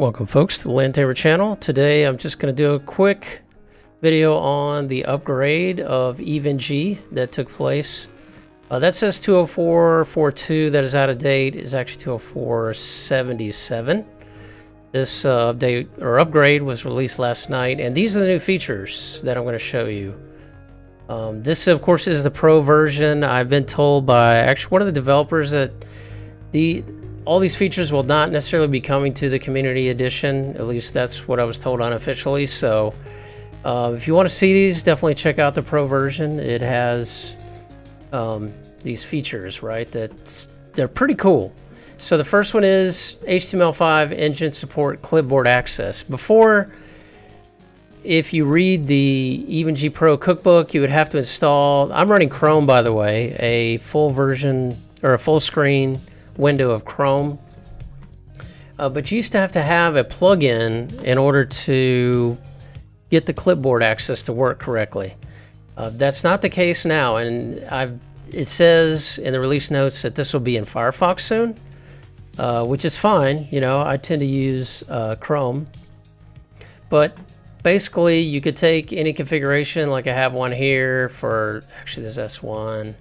Welcome folks to the Land Tamer channel. Today I'm just going to do a quick video on the upgrade of EvenG that took place. That says 204.42, that is out of date, is actually 204.77. This update or upgrade was released last night, and these are the new features that I'm going to show you. This of course is the pro version. I've been told by actually one of the developers that all these features will not necessarily be coming to the community edition. At least that's what I was told unofficially. So if you want to see these, definitely check out the pro version. It has these features, right? They're pretty cool. So the first one is HTML5 engine support clipboard access. Before, if you read the EvenG Pro cookbook, you would have to install, I'm running Chrome by the way, a full version or a full screen window of Chrome, but you used to have a plugin in order to get the clipboard access to work correctly. That's not the case now, and it says in the release notes that this will be in Firefox soon, which is fine. You know, I tend to use Chrome, but basically you could take any configuration, like I have one here for, actually this S1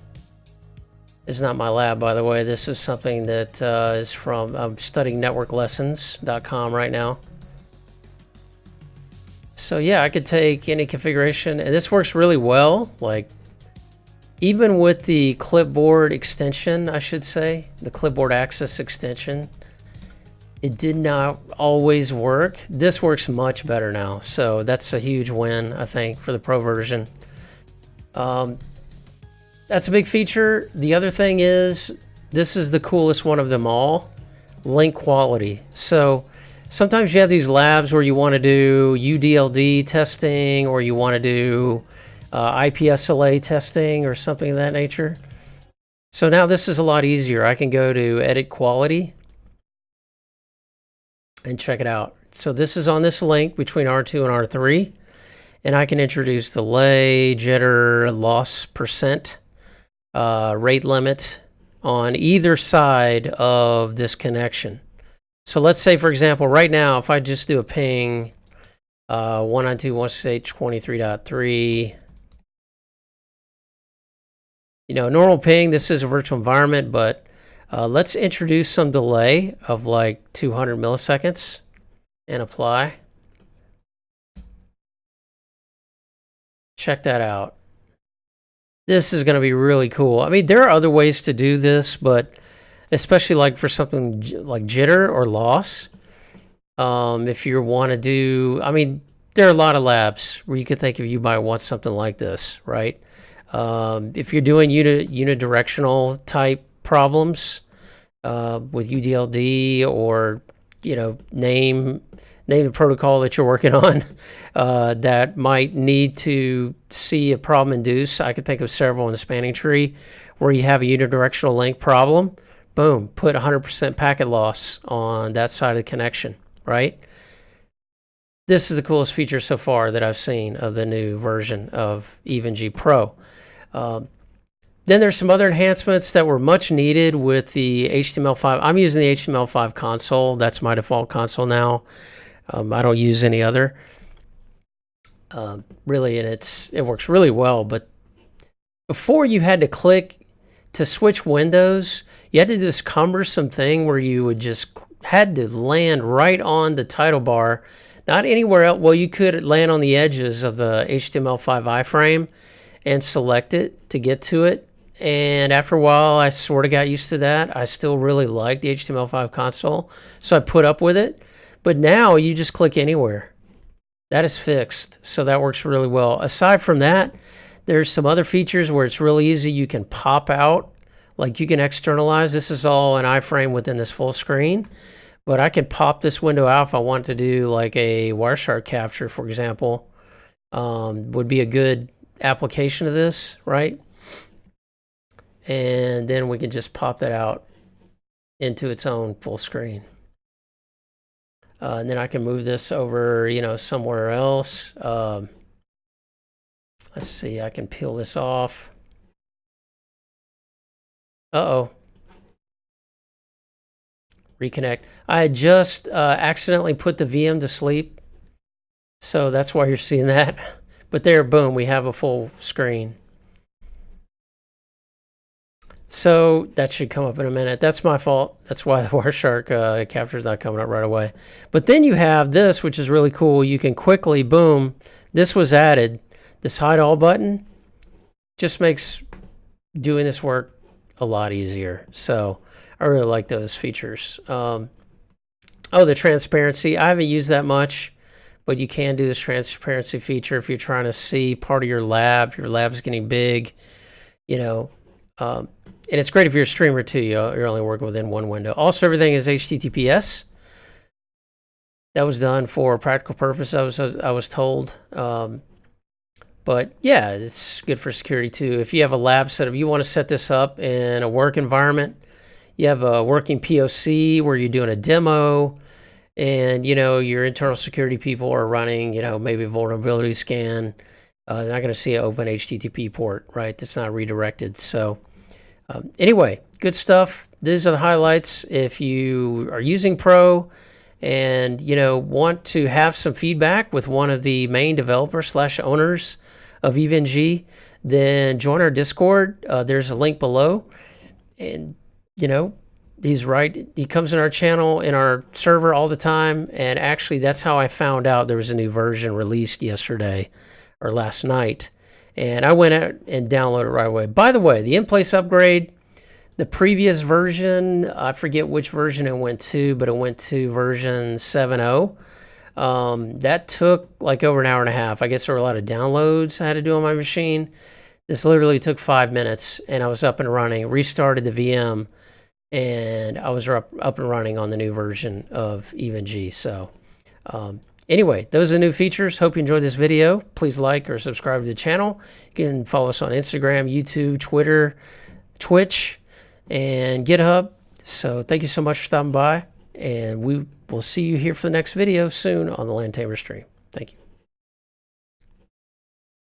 is not my lab, by the way. This is something that is from, I'm studying networklessons.com right now. So yeah, I could take any configuration, and this works really well. Like, even with the clipboard extension, I should say, the clipboard access extension, it did not always work. This works much better now, so that's a huge win, I think, for the pro version. That's a big feature. The other thing is, this is the coolest one of them all, link quality. So sometimes you have these labs where you want to do UDLD testing, or you want to do IPSLA testing or something of that nature. So now this is a lot easier. I can go to edit quality and check it out. So this is on this link between R2 and R3, and I can introduce delay, jitter, loss percent, rate limit on either side of this connection. So let's say, for example, right now, if I just do a ping 192.168.23.3, you know, normal ping, this is a virtual environment, but let's introduce some delay of like 200 milliseconds and apply. Check that out. This is going to be really cool. I mean, there are other ways to do this, but especially like for something like jitter or loss, if you want to do, I mean, there are a lot of labs where you could think of, you might want something like this, right? If you're doing unidirectional type problems with UDLD, or, you know, name the protocol that you're working on that might need to see a problem induce. I could think of several in the spanning tree where you have a unidirectional link problem. Boom, put 100% packet loss on that side of the connection, right? This is the coolest feature so far that I've seen of the new version of EvenG Pro. Then there's some other enhancements that were much needed with the HTML5. I'm using the HTML5 console. That's my default console now. I don't use any other, really, and it works really well. But before, you had to click to switch windows. You had to do this cumbersome thing where you would just had to land right on the title bar, not anywhere else. Well, you could land on the edges of the HTML5 iframe and select it to get to it. And after a while, I sort of got used to that. I still really like the HTML5 console, so I put up with it. But now you just click anywhere. That is fixed, so that works really well. Aside from that, there's some other features where it's really easy. You can pop out, like you can externalize. This is all an iframe within this full screen, but I can pop this window out if I want to do like a Wireshark capture, for example. Would be a good application of this, right? And then we can just pop that out into its own full screen. And then I can move this over, you know, somewhere else. Let's see, I can peel this off. Uh-oh. reconnect. I had just accidentally put the VM to sleep, so that's why you're seeing that. But there, boom, we have a full screen. So that should come up in a minute. That's my fault. That's why the Wireshark capture is not coming up right away. But then you have this, which is really cool. You can quickly, boom, this was added. This hide all button just makes doing this work a lot easier. So I really like those features. Oh, the transparency. I haven't used that much, but you can do this transparency feature if you're trying to see part of your lab. Your lab's getting big, you know. And it's great if you're a streamer too. You're only working within one window. Also, everything is HTTPS. That was done for practical purpose, I was told. But yeah, it's good for security too. If you have a lab setup, you want to set this up in a work environment. You have a working POC where you're doing a demo, and you know your internal security people are running, you know, maybe a vulnerability scan. They're not going to see an open HTTP port, right? That's not redirected. So anyway, good stuff. These are the highlights. If you are using Pro and you know want to have some feedback with one of the main developers / owners of EVE-NG, then join our Discord. There's a link below, and you know he's right. He comes in our channel, in our server all the time, and actually that's how I found out there was a new version released yesterday or last night. And I went out and downloaded it right away. By the way, the in-place upgrade, the previous version, I forget which version it went to, but it went to version 7.0. That took like over an hour and a half. I guess there were a lot of downloads I had to do on my machine. This literally took 5 minutes, and I was up and running, restarted the VM, and I was up and running on the new version of EVE-NG. So anyway, those are the new features. Hope you enjoyed this video. Please like or subscribe to the channel. You can follow us on Instagram, YouTube, Twitter, Twitch, and GitHub. So thank you so much for stopping by, and we will see you here for the next video soon on the LAN Tamer stream. Thank you.